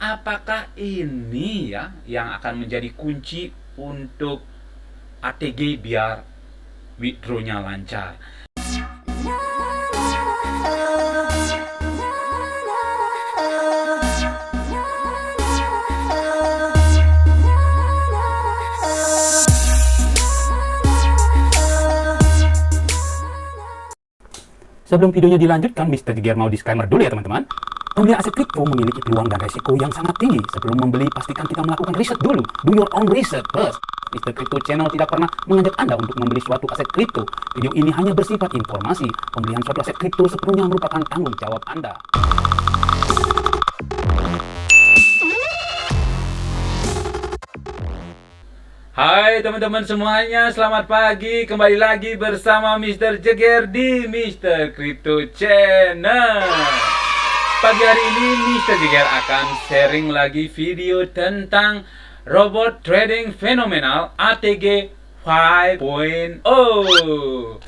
apakah ini ya yang akan menjadi kunci untuk ATG biar withdrawnya lancar? Sebelum videonya dilanjutkan, Mr. Jiger mau disclaimer dulu ya teman-teman. Pembelian aset kripto memiliki peluang dan resiko yang sangat tinggi. Sebelum membeli, pastikan kita melakukan riset dulu. Do your own research first. Mr. Crypto Channel tidak pernah mengajak Anda untuk membeli suatu aset kripto. Video ini hanya bersifat informasi. Pembelian suatu aset kripto sepenuhnya merupakan tanggung jawab Anda. Hai teman-teman semuanya, selamat pagi. Kembali lagi bersama Mr. Jeger di Mr. Crypto Channel. Pagi hari ini Mr. Jeger akan sharing lagi video tentang robot trading fenomenal ATG 5.0.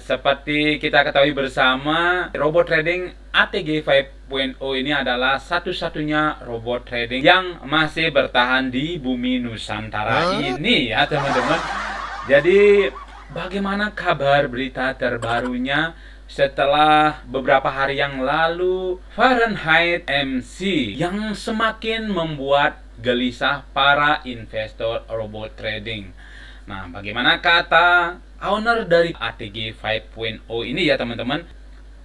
Seperti kita ketahui bersama, robot trading ATG 5.0 ini adalah satu-satunya robot trading yang masih bertahan di bumi Nusantara ini ya teman-teman. Jadi bagaimana kabar berita terbarunya setelah beberapa hari yang lalu Fahrenheit MC yang semakin membuat gelisah para investor robot trading. Nah, bagaimana kata owner dari ATG 5.0 ini ya teman-teman?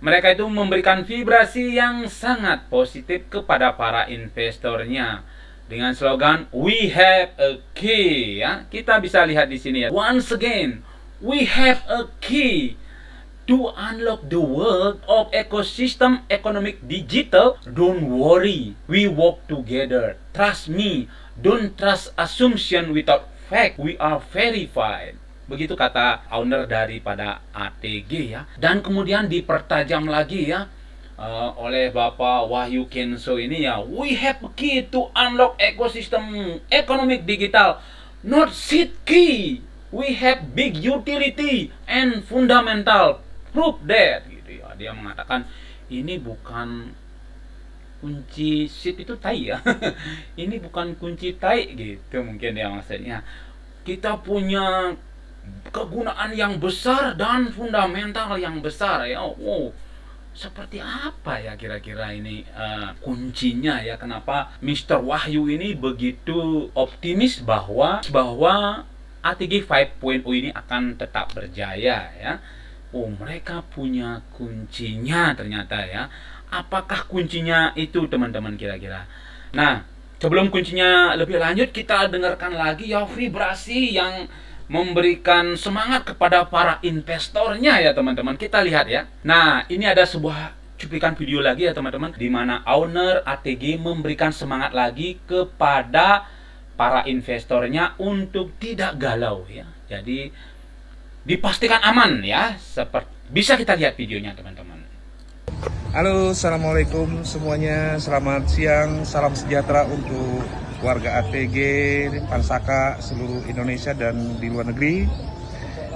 Mereka itu memberikan vibrasi yang sangat positif kepada para investornya dengan slogan "We have a key" ya. Kita bisa lihat di sini ya. Once again, we have a key to unlock the world of ecosystem economic digital. Don't worry, we work together. Trust me, don't trust assumption without fact. We are verified. Begitu kata owner daripada ATG ya. Dan kemudian dipertajam lagi ya oleh Bapak Wahyu Kenso ini ya. We have a key to unlock ecosystem economic digital, not seed key. We have big utility and fundamental proof that gitu ya. Dia mengatakan ini bukan kunci seed itu tai ya. Ini bukan kunci tai gitu mungkin ya maksudnya. Kita punya kegunaan yang besar dan fundamental yang besar ya. Wow, seperti apa ya kira-kira ini kuncinya ya, kenapa Mr. Wahyu ini begitu optimis bahwa ATG 5.0 ini akan tetap berjaya ya. Oh, mereka punya kuncinya ternyata ya. Apakah kuncinya itu teman-teman kira-kira? Nah, sebelum kuncinya lebih lanjut, kita dengarkan lagi ya vibrasi yang memberikan semangat kepada para investornya ya teman-teman. Kita lihat ya. Nah, ini ada sebuah cuplikan video lagi ya teman-teman, di mana owner ATG memberikan semangat lagi kepada para investornya untuk tidak galau ya. Jadi dipastikan aman ya. Seperti bisa kita lihat videonya teman-teman. Halo, assalamualaikum semuanya. Selamat siang, salam sejahtera untuk warga ATG, Pansaka, seluruh Indonesia dan di luar negeri.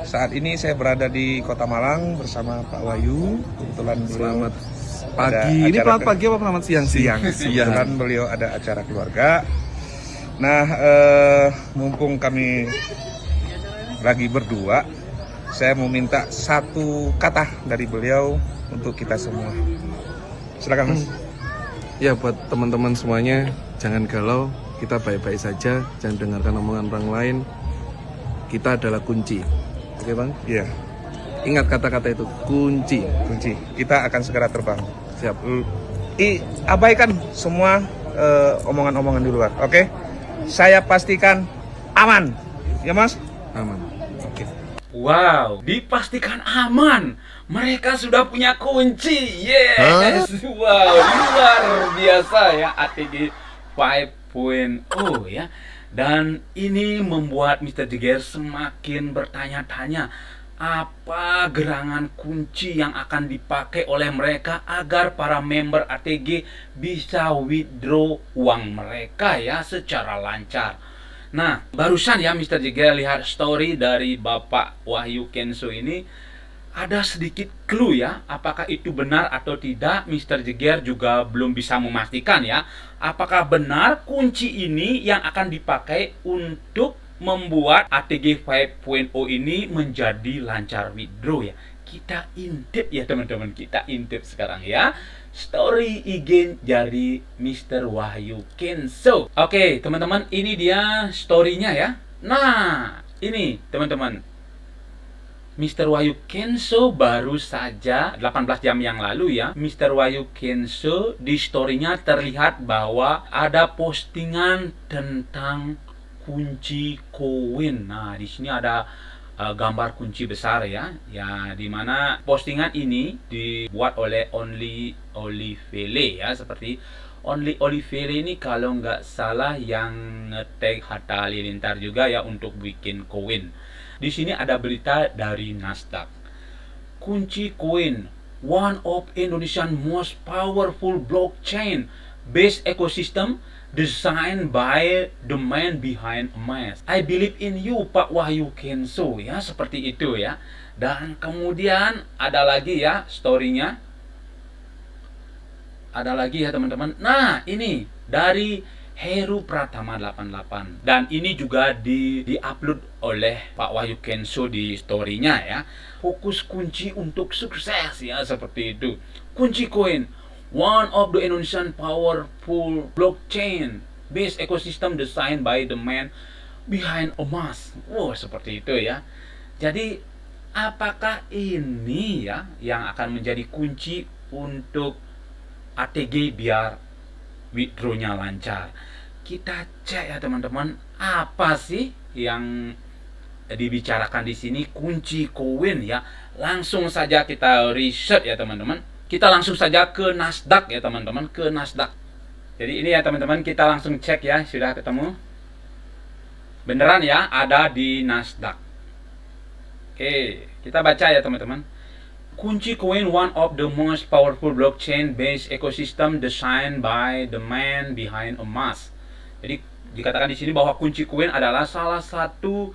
Saat ini saya berada di Kota Malang bersama Pak Wahyu. Kebetulan selamat pagi. Ini selamat pagi apa selamat siang? Siang. Kebetulan beliau ada acara keluarga. Nah, mumpung kami lagi berdua, saya mau minta satu kata dari beliau untuk kita semua. Silakan Mas. Ya, buat teman-teman semuanya, jangan galau, kita baik-baik saja, jangan dengarkan omongan orang lain. Kita adalah kunci. Oke Bang? Iya. Ingat kata-kata itu, kunci. Kunci. Kita akan segera terbang. Siap. Abaikan semua omongan-omongan di luar. Oke? Saya pastikan aman. Ya Mas? Aman. Oke. Wow, dipastikan aman. Mereka sudah punya kunci. Yes. Wow, luar biasa ya ATG 5.0 ya. Dan ini membuat Mr. Jeger semakin bertanya-tanya, apa gerangan kunci yang akan dipakai oleh mereka agar para member ATG bisa withdraw uang mereka ya secara lancar. Nah, barusan ya Mr. Jeger lihat story dari Bapak Wahyu Kenso ini. ada sedikit clue ya, apakah itu benar atau tidak. Mr. Jeger juga belum bisa memastikan ya, apakah benar kunci ini yang akan dipakai untuk membuat ATG 5.0 ini menjadi lancar withdraw ya. Kita intip ya teman-teman, kita intip sekarang ya story IG dari Mr. Wahyu Kenso. Oke teman-teman, ini dia storynya ya. Nah ini teman-teman, Mr. Wahyu Kenso baru saja 18 jam yang lalu ya, Mr. Wahyu Kenso di storynya terlihat bahwa ada postingan tentang kunci koin. Nah, di sini ada gambar kunci besar ya, dimana postingan ini dibuat oleh Only Olivele ya, seperti Only Olivele ini kalau nggak salah yang nge-tag Hatta Halilintar juga ya untuk bikin koin. Di sini ada berita dari Nasdaq. Kunci koin, one of Indonesian most powerful blockchain based ecosystem designed by the man behind Emas. I believe in you, Pak Wahyu Kenso ya, seperti itu ya. Dan kemudian ada lagi ya storynya. Ada lagi ya teman-teman. Nah, ini dari Heru Pratama 88 dan ini juga di-upload oleh Pak Wahyu Kenso di storynya ya. Fokus kunci untuk sukses ya, seperti itu. Kunci koin, one of the Indonesian powerful blockchain based ecosystem designed by the man behind Emas. Wow, seperti itu ya. Jadi apakah ini ya yang akan menjadi kunci untuk ATG biar withdrawnya lancar? Kita cek ya teman-teman, apa sih yang dibicarakan di sini kunci koin ya. Langsung saja kita riset ya teman-teman. Kita langsung saja ke Nasdaq ya teman-teman, ke Nasdaq. Jadi ini ya teman-teman, kita langsung cek ya, sudah ketemu. Beneran ya, ada di Nasdaq. Oke, kita baca ya teman-teman. Kunci koin, one of the most powerful blockchain based ecosystem designed by the man behind Emas. Jadi dikatakan di sini bahwa kunci koin adalah salah satu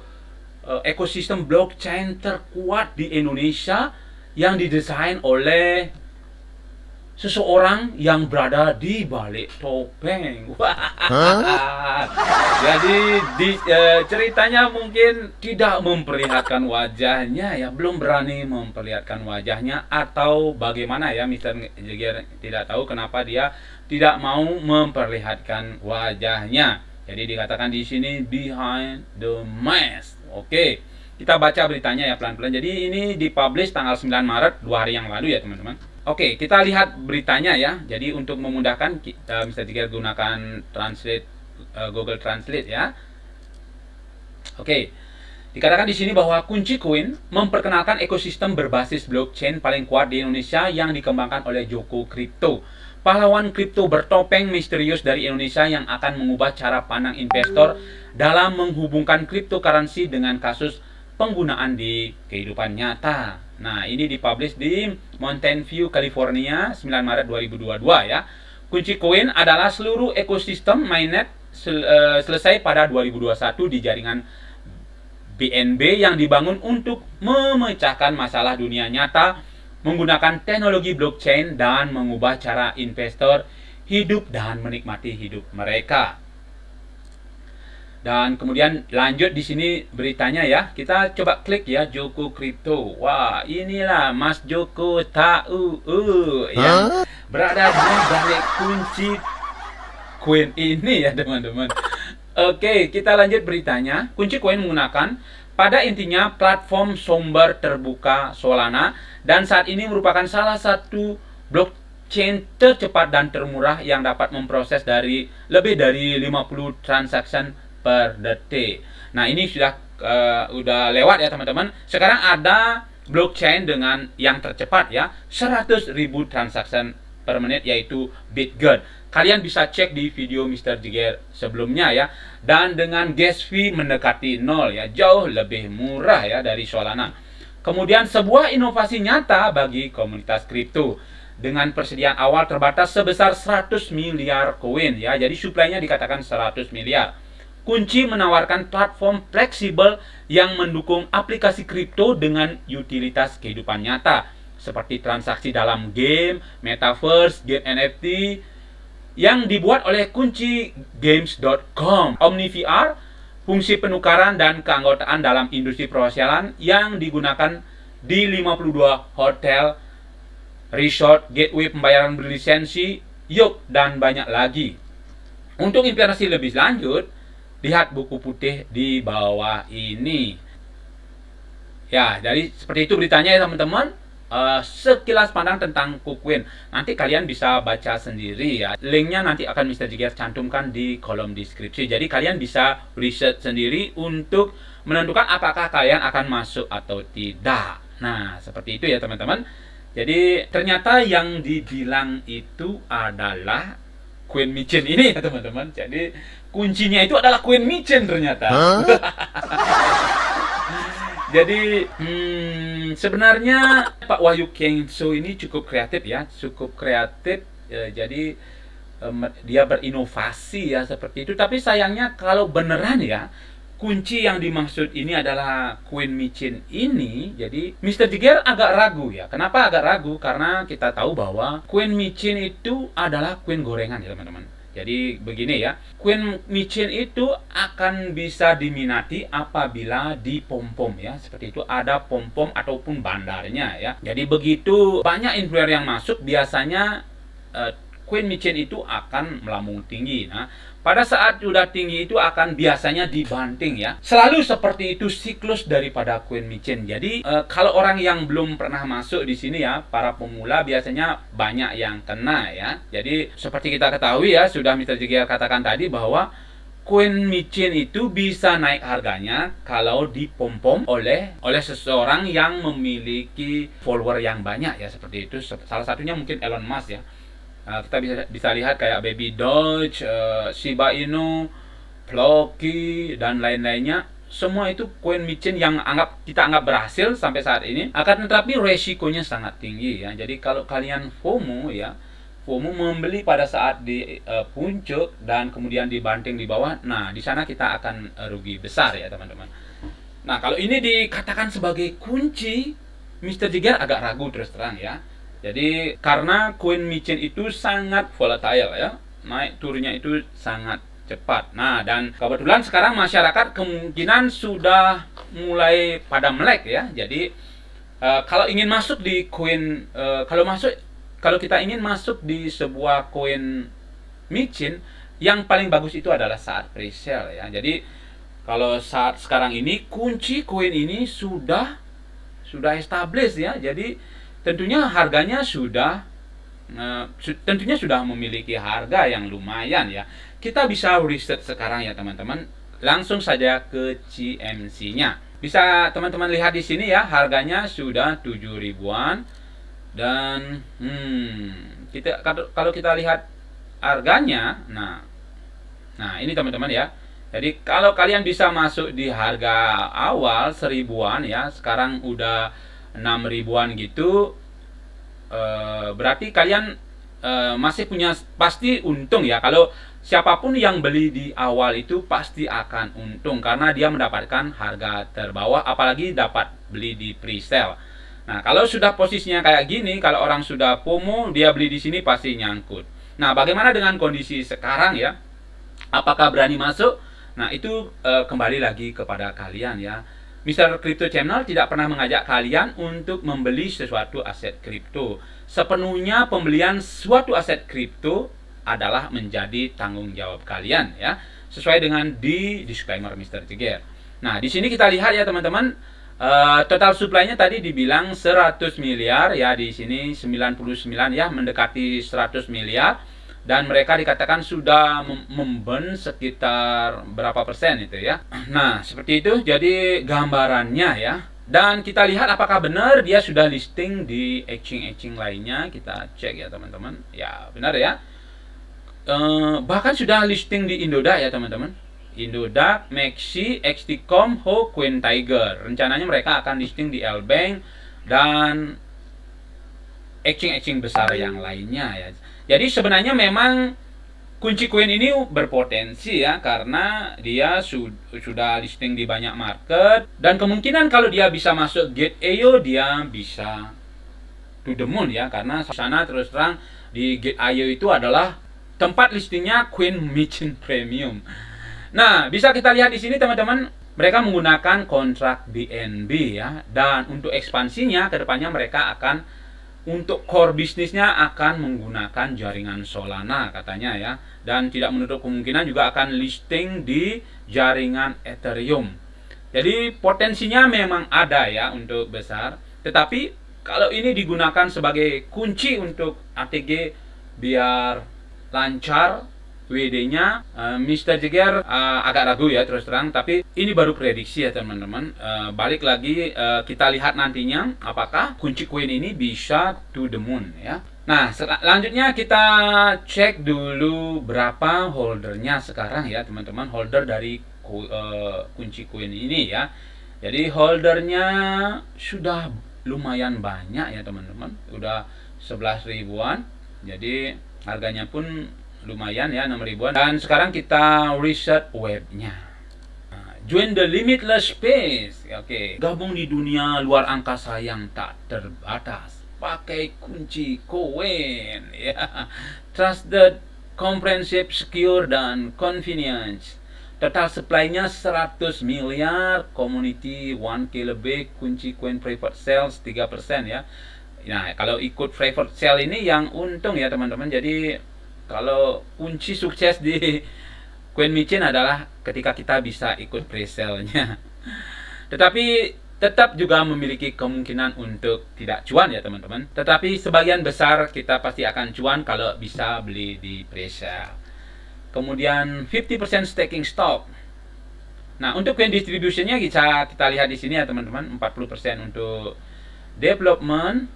ekosistem blockchain terkuat di Indonesia yang didesain oleh seseorang yang berada di balik topeng. Jadi ceritanya mungkin tidak memperlihatkan wajahnya ya, belum berani memperlihatkan wajahnya atau bagaimana ya, Mr. Jeger tidak tahu kenapa dia tidak mau memperlihatkan wajahnya. Jadi dikatakan di sini behind the mask. Oke, kita baca beritanya ya pelan-pelan. Jadi ini dipublish tanggal 9 Maret, 2 hari yang lalu ya teman-teman. Oke, kita lihat beritanya ya. Jadi untuk memudahkan kita bisa gunakan translate Google Translate ya. Oke. Dikatakan di sini bahwa kunci koin memperkenalkan ekosistem berbasis blockchain paling kuat di Indonesia yang dikembangkan oleh Joko Crypto. Pahlawan kripto bertopeng misterius dari Indonesia yang akan mengubah cara pandang investor dalam menghubungkan cryptocurrency dengan kasus penggunaan di kehidupan nyata. Nah, ini dipublish di Mountain View, California, 9 Maret 2022 ya. Kunci koin adalah seluruh ekosistem mainnet selesai pada 2021 di jaringan BNB yang dibangun untuk memecahkan masalah dunia nyata menggunakan teknologi blockchain dan mengubah cara investor hidup dan menikmati hidup mereka. Dan kemudian lanjut di sini beritanya ya. Kita coba klik ya, Joko Crypto. Wah, inilah Mas Joko tahu yang berada di balik kunci koin ini ya teman-teman. Oke, kita lanjut beritanya. Kunci koin menggunakan pada intinya platform sumber terbuka Solana dan saat ini merupakan salah satu blockchain tercepat dan termurah yang dapat memproses lebih dari 50 transaction per detik. Nah, ini sudah lewat ya teman-teman. Sekarang ada blockchain dengan yang tercepat ya, 100.000 transaction per menit, yaitu Bitget. Kalian bisa cek di video Mr. Jeger sebelumnya ya. Dan dengan gas fee mendekati 0 ya, jauh lebih murah ya dari Solana. Kemudian sebuah inovasi nyata bagi komunitas kripto dengan persediaan awal terbatas sebesar 100 miliar koin ya. Jadi suplainya dikatakan 100 miliar. Kunci menawarkan platform fleksibel yang mendukung aplikasi kripto dengan utilitas kehidupan nyata, seperti transaksi dalam game, metaverse, game NFT, yang dibuat oleh kuncigames.com, OmniVR, fungsi penukaran dan keanggotaan dalam industri perhotelan yang digunakan di 52 hotel, resort, gateway pembayaran berlisensi, yacht, dan banyak lagi. Untuk informasi lebih lanjut, lihat buku putih di bawah ini. Ya, jadi seperti itu beritanya ya teman-teman. Sekilas pandang tentang KuCoin. Nanti kalian bisa baca sendiri ya. Linknya nanti akan Mr. Jigger cantumkan di kolom deskripsi. Jadi kalian bisa riset sendiri untuk menentukan apakah kalian akan masuk atau tidak. Nah, seperti itu ya teman-teman. Jadi ternyata yang dibilang itu adalah Queen Michin ini ya teman-teman. Jadi kuncinya itu adalah Queen Michin ternyata. Jadi sebenarnya Pak Wahyu Kengso ini cukup kreatif ya, cukup kreatif. Jadi dia berinovasi ya seperti itu. Tapi sayangnya kalau beneran ya kunci yang dimaksud ini adalah Queen Michin ini, jadi Mr. Jigger agak ragu ya. Kenapa agak ragu? Karena kita tahu bahwa Queen Michin itu adalah Queen gorengan ya teman-teman. Jadi begini ya, Queen Michin itu akan bisa diminati apabila di pom-pom ya, seperti itu ada pom-pom ataupun bandarnya ya. Jadi begitu banyak influencer yang masuk, biasanya Queen Michin itu akan melambung tinggi. Nah, pada saat sudah tinggi itu akan biasanya dibanting ya. Selalu seperti itu siklus daripada Queen Michin. Jadi kalau orang yang belum pernah masuk di sini ya, para pemula biasanya banyak yang kena ya. Jadi seperti kita ketahui ya, sudah Mr. Jigger katakan tadi bahwa Queen Michin itu bisa naik harganya kalau dipom-pom oleh seseorang yang memiliki follower yang banyak ya, seperti itu. Salah satunya mungkin Elon Musk ya. Kita bisa lihat kayak Baby Doge, Shiba Inu, Floki, dan lain-lainnya. Semua itu Queen Michin yang kita anggap berhasil sampai saat ini. Akan tetapi resikonya sangat tinggi ya. Jadi kalau kalian FOMO ya, FOMO membeli pada saat di puncak dan kemudian dibanting di bawah, nah di sana kita akan rugi besar ya teman-teman. Nah kalau ini dikatakan sebagai kunci, Mr. Jigger agak ragu terus terang ya. Jadi karena Queen Michin itu sangat volatile ya, naik turunnya itu sangat cepat. Nah dan kebetulan sekarang masyarakat kemungkinan sudah mulai pada melek ya. Jadi kalau ingin masuk di Queen, kalau kita ingin masuk di sebuah Queen Michin, yang paling bagus itu adalah saat pre-sale ya. Jadi kalau saat sekarang ini kunci Queen ini sudah established ya. Jadi tentunya harganya tentunya sudah memiliki harga yang lumayan ya. Kita bisa riset sekarang ya teman-teman. Langsung saja ke CMC-nya. Bisa teman-teman lihat di sini ya, harganya sudah 7 ribuan. Dan kalau kita lihat harganya, nah ini teman-teman ya. Jadi kalau kalian bisa masuk di harga awal 1000-an ya, sekarang udah 6 ribuan gitu, berarti kalian masih punya pasti untung ya. Kalau siapapun yang beli di awal itu pasti akan untung karena dia mendapatkan harga terbawah, apalagi dapat beli di pre-sale. Nah kalau sudah posisinya kayak gini, kalau orang sudah FOMO, dia beli di sini pasti nyangkut. Nah bagaimana dengan kondisi sekarang ya, apakah berani masuk? Nah itu kembali lagi kepada kalian ya. Mr. Crypto Channel tidak pernah mengajak kalian untuk membeli sesuatu aset kripto. Sepenuhnya pembelian suatu aset kripto adalah menjadi tanggung jawab kalian ya, sesuai dengan di disclaimer Mr. Jigger. Nah, di sini kita lihat ya teman-teman, total supply-nya tadi dibilang 100 miliar ya, di sini 99 ya, mendekati 100 miliar. Dan mereka dikatakan sudah memburn sekitar berapa persen itu ya. Nah seperti itu jadi gambarannya ya. Dan kita lihat apakah benar dia sudah listing di exchange lainnya. Kita cek ya teman-teman. Ya benar ya. Bahkan sudah listing di Indodax ya teman-teman. Indodax, Maxi, XTCOM, Ho, Queen Tiger. Rencananya mereka akan listing di L-Bank dan exchange besar yang lainnya ya. Jadi sebenarnya memang kunci koin ini berpotensi ya, karena dia sudah listing di banyak market, dan kemungkinan kalau dia bisa masuk Gate IO dia bisa to the moon ya, karena sana terus terang di Gate IO itu adalah tempat listingnya Coin Machine Premium. Nah, bisa kita lihat di sini teman-teman, mereka menggunakan kontrak BNB ya, dan untuk ekspansinya kedepannya mereka akan, untuk core bisnisnya akan menggunakan jaringan Solana katanya ya, dan tidak menutup kemungkinan juga akan listing di jaringan Ethereum. Jadi potensinya memang ada ya untuk besar, tetapi kalau ini digunakan sebagai kunci untuk ATG biar lancar WD-nya, Mr. Jagger agak ragu ya terus terang, tapi ini baru prediksi ya teman-teman. Balik lagi, kita lihat nantinya apakah kunci koin ini bisa to the moon ya. Nah, selanjutnya kita cek dulu berapa holdernya sekarang ya teman-teman, holder dari kunci koin ini ya. Jadi holdernya sudah lumayan banyak ya teman-teman, udah 11 ribuan. Jadi harganya pun lumayan ya, 6 ribuan. Dan sekarang kita riset webnya. Join the limitless space. Oke, gabung di dunia luar angkasa yang tak terbatas. Pakai kunci koin ya. Trusted, comprehensive, secure, dan convenience. Total supply-nya 100 miliar, community 1K lebih, kunci koin private sales 3% ya. Nah, kalau ikut private sale ini yang untung ya teman-teman. Jadi kalau kunci sukses di Coin Machine adalah ketika kita bisa ikut pre-sale-nya. Tetapi tetap juga memiliki kemungkinan untuk tidak cuan ya teman-teman. Tetapi sebagian besar kita pasti akan cuan kalau bisa beli di pre-sale. Kemudian 50% staking stock. Nah, untuk coin distribution-nya kita lihat di sini ya teman-teman. 40% untuk development,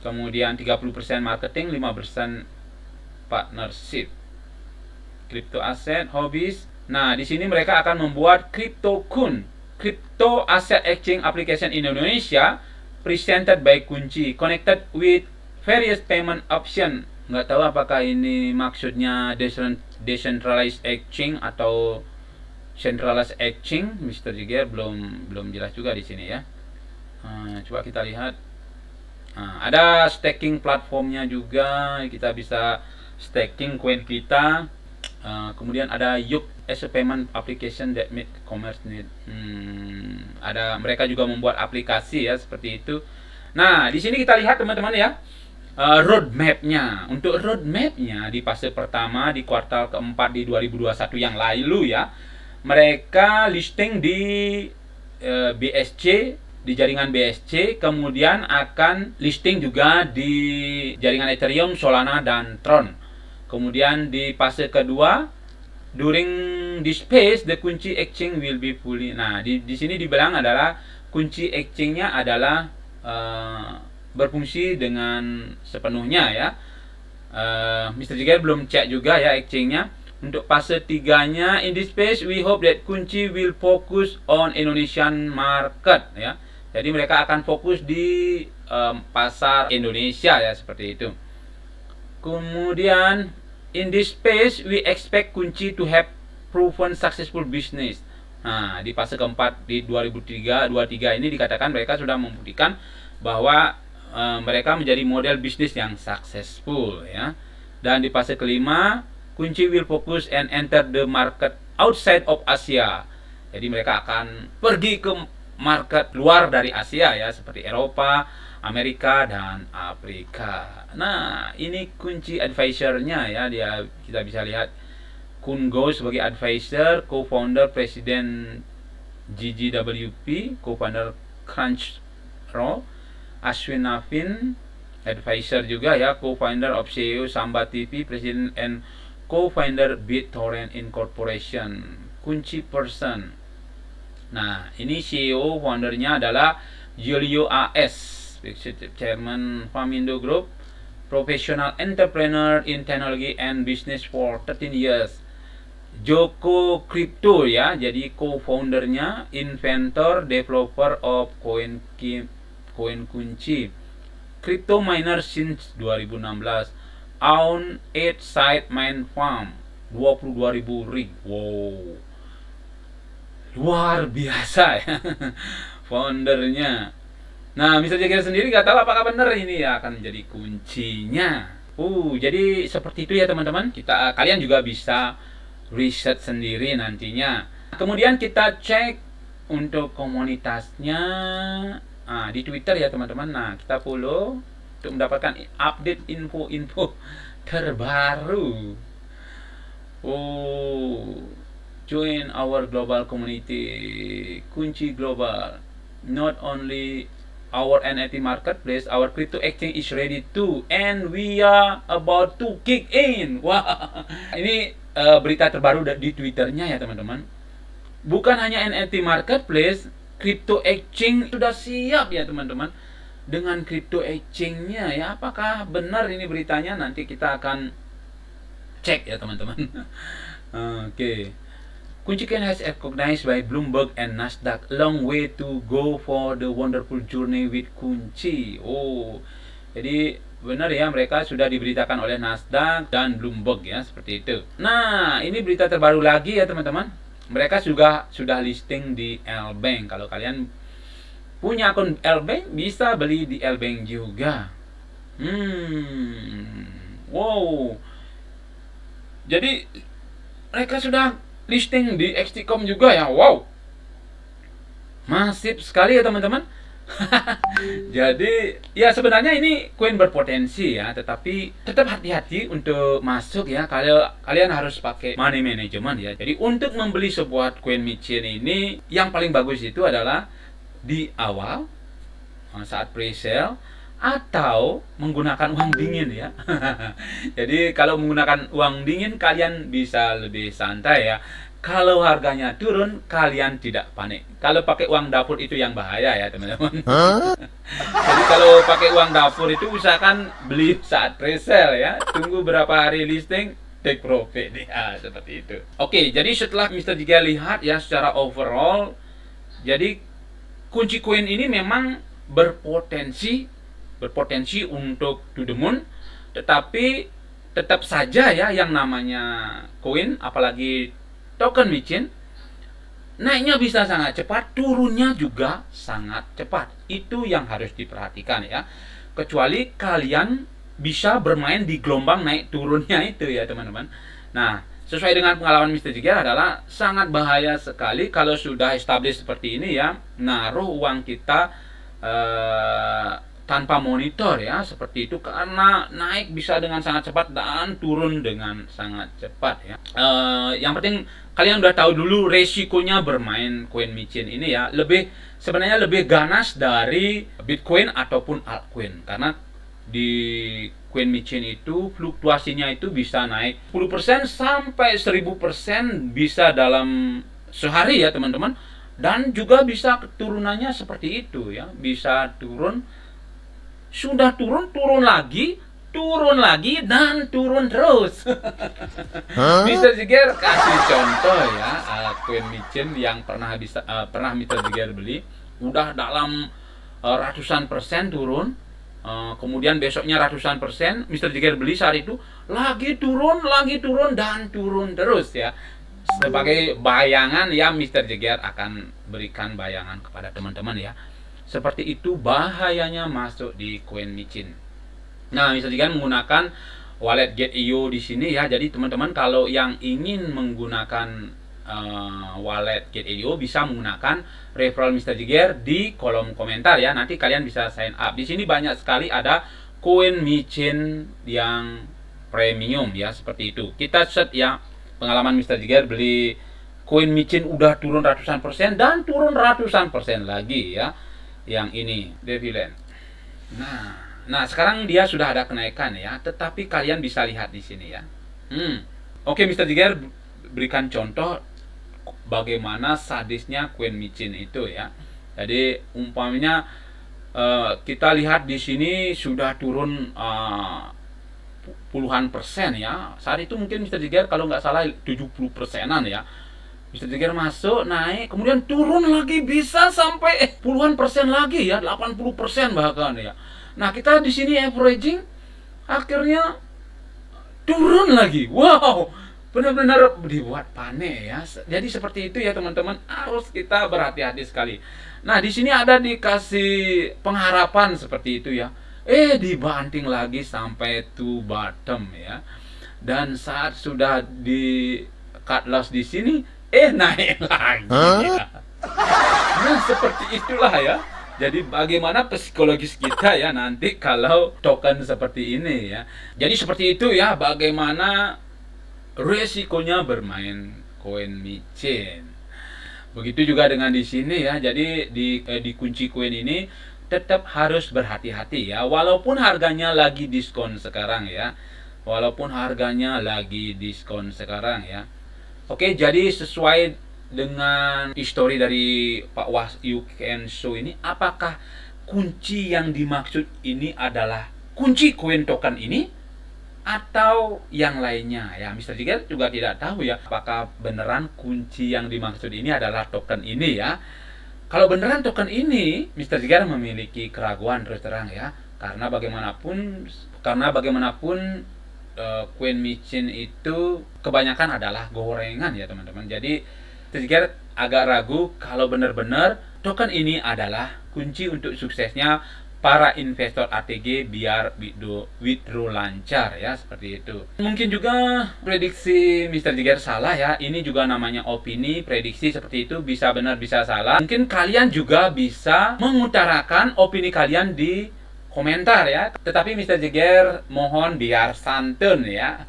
kemudian 30% marketing, 5% partnership, crypto asset, hobbies. Nah, di sini mereka akan membuat CryptoKun, crypto asset exchange application Indonesia, presented by Kunci, connected with various payment option. Nggak tahu apakah ini maksudnya decentralized exchange atau centralized exchange. Mr. Jagger belum jelas juga di sini ya. Coba kita lihat. Ada staking platformnya juga, kita bisa staking koin kita. Kemudian ada Yuk as a payment application that make commerce need. Ada, mereka juga membuat aplikasi ya seperti itu. Nah, di sini kita lihat teman-teman ya, roadmap-nya. Untuk roadmap-nya di fase pertama di kuartal keempat di 2021 yang lalu ya, mereka listing di BSC, di jaringan BSC, kemudian akan listing juga di jaringan Ethereum, Solana, dan Tron. Kemudian di fase kedua, during this phase the kunci exchange will be fully. Nah, di sini dibilang adalah kunci exchange-nya adalah berfungsi dengan sepenuhnya ya. Mr. Jagger belum cek juga ya exchange-nya. Untuk fase 3-nya, in this phase we hope that kunci will focus on Indonesian market ya. Jadi mereka akan fokus di pasar Indonesia ya, seperti itu. Kemudian in this phase we expect kunci to have proven successful business. Nah, di fase keempat di 2023 ini dikatakan mereka sudah membuktikan bahwa mereka menjadi model bisnis yang successful ya. Dan di fase kelima, kunci will focus and enter the market outside of Asia. Jadi mereka akan pergi ke market luar dari Asia ya, seperti Eropa, Amerika, dan Afrika. Nah, ini kunci advisor-nya ya, kita bisa lihat Kun Go sebagai advisor, co-founder, presiden GGWP, co-founder Crunchroll, Ashwin Navin, advisor juga ya, co-founder of CEO Samba TV, presiden and co-founder BitTorrent Incorporation, kunci person. Nah, ini CEO foundernya adalah Julio AS, Executive Chairman Famindo Group, professional entrepreneur in technology and business for 13 years. Joko Crypto ya, jadi co-foundernya, inventor, developer of koin kunci, crypto miner since 2016, own 8 site mine farm, 22.000 ring. Wow. Luar biasa ya. Foundernya. Nah, Mr. Jagger sendiri nggak tahu apakah benar ini ya akan menjadi kuncinya. Jadi seperti itu ya teman-teman. Kalian juga bisa riset sendiri nantinya. Kemudian kita cek untuk komunitasnya. Nah, di Twitter ya teman-teman. Nah, kita follow untuk mendapatkan update info-info terbaru. Join our global community, kunci global. Not only our NFT marketplace, our crypto exchange is ready too, and we are about to kick in. Wah, ini berita terbaru di Twitternya ya teman-teman. Bukan hanya NFT marketplace, crypto exchange sudah siap ya teman-teman. Dengan crypto exchange-nya ya, apakah benar ini beritanya? Nanti kita akan cek ya teman-teman. Oke. Kunci coin has recognized by Bloomberg and Nasdaq. Long way to go for the wonderful journey with Kunci. Jadi benar ya, mereka sudah diberitakan oleh Nasdaq dan Bloomberg ya, seperti itu. Nah, ini berita terbaru lagi ya teman-teman. Mereka sudah listing di L-Bank. Kalau kalian punya akun L-Bank, bisa beli di L-Bank juga. Wow. Jadi mereka sudah listing di XT.com juga ya. Wow, masif sekali ya teman-teman. Jadi ya sebenarnya ini koin berpotensi ya, tetapi tetap hati-hati untuk masuk ya. Kalau kalian harus pakai money management ya. Jadi untuk membeli sebuah koin micin ini, yang paling bagus itu adalah di awal saat pre-sale, atau menggunakan uang dingin ya. Jadi kalau menggunakan uang dingin kalian bisa lebih santai ya. Kalau harganya turun kalian tidak panik. Kalau pakai uang dapur itu yang bahaya ya teman-teman. Jadi kalau pakai uang dapur itu usahakan beli saat presale ya. Tunggu berapa hari listing, take profit ya, seperti itu. Oke, jadi setelah Mr. Jagger lihat ya secara overall, jadi kunci koin ini memang berpotensi untuk to the moon, tetapi tetap saja ya yang namanya koin, apalagi token micin, naiknya bisa sangat cepat, turunnya juga sangat cepat. Itu yang harus diperhatikan ya. Kecuali kalian bisa bermain di gelombang naik turunnya itu ya teman-teman. Nah, sesuai dengan pengalaman Mr. Jagger adalah sangat bahaya sekali kalau sudah established seperti ini ya, naruh uang kita tanpa monitor ya, seperti itu, karena naik bisa dengan sangat cepat dan turun dengan sangat cepat ya. Yang penting kalian udah tahu dulu resikonya bermain koin micin ini ya. Sebenarnya lebih ganas dari Bitcoin ataupun altcoin, karena di koin micin itu fluktuasinya itu bisa naik 10% sampai 1000% bisa dalam sehari ya teman-teman, dan juga bisa keturunannya seperti itu ya, bisa turun, sudah turun lagi, dan turun terus. Mr. Jagger kasih contoh ya, koin micin yang pernah Mr. Jagger beli, udah dalam ratusan persen turun, kemudian besoknya ratusan persen Mr. Jagger beli saat itu, lagi turun, dan turun terus ya. Sebagai bayangan ya, Mr. Jagger akan berikan bayangan kepada teman-teman ya. Seperti itu bahayanya masuk di koin micin. Nah, Mr. Jagger menggunakan wallet Gate.io di sini ya. Jadi teman-teman kalau yang ingin menggunakan wallet Gate.io bisa menggunakan referral Mr. Jagger di kolom komentar ya. Nanti kalian bisa sign up. Di sini banyak sekali ada koin micin yang premium ya, seperti itu. Kita set ya pengalaman Mr. Jagger beli koin micin udah turun ratusan persen dan turun ratusan persen lagi ya. Yang ini Deviland. Nah sekarang dia sudah ada kenaikan ya, tetapi kalian bisa lihat di sini ya. Oke, Mr. Jagger berikan contoh bagaimana sadisnya koin micin itu ya. Jadi umpamanya kita lihat di sini sudah turun puluhan persen ya. Saat itu mungkin Mr. Jagger kalau nggak salah 70%-an ya. Mr. Jagger masuk, naik, kemudian turun lagi, bisa sampai puluhan persen lagi ya, 80% bahkan ya. Nah, kita di sini averaging, akhirnya turun lagi. Wow, benar-benar dibuat panik ya. Jadi seperti itu ya teman-teman, harus kita berhati-hati sekali. Nah, di sini ada dikasih pengharapan seperti itu ya. Dibanting lagi sampai to bottom ya. Dan saat sudah di cut loss di sini, naik lagi ya. Nah, seperti itulah ya. Jadi bagaimana psikologis kita ya nanti kalau token seperti ini ya. Jadi seperti itu ya bagaimana resikonya bermain koin micin. Begitu juga dengan di sini ya. Jadi di kunci koin ini tetap harus berhati-hati ya. Walaupun harganya lagi diskon sekarang ya. Walaupun harganya lagi diskon sekarang ya. Oke, jadi sesuai dengan histori dari Pak Wahyu Kenso ini, apakah kunci yang dimaksud ini adalah kunci koin token ini atau yang lainnya ya? Mr. Jigger juga tidak tahu ya apakah beneran kunci yang dimaksud ini adalah token ini ya. Kalau beneran token ini, Mr. Jigger memiliki keraguan terus terang ya, karena bagaimanapun koin micin itu kebanyakan adalah gorengan ya teman-teman. Jadi Jigger agak ragu kalau benar-benar token ini adalah kunci untuk suksesnya para investor ATG biar withdraw lancar ya, seperti itu. Mungkin juga prediksi Mr. Jigger salah ya. Ini juga namanya opini, prediksi seperti itu bisa benar bisa salah. Mungkin kalian juga bisa mengutarakan opini kalian di komentar ya. Tetapi Mr. Jigger mohon biar santun ya.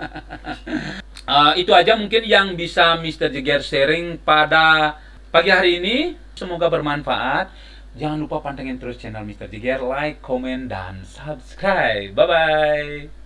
Itu aja mungkin yang bisa Mr. Jigger sharing pada pagi hari ini. Semoga bermanfaat. Jangan lupa pantengin terus channel Mr. Jigger, like, komen, dan subscribe. Bye-bye.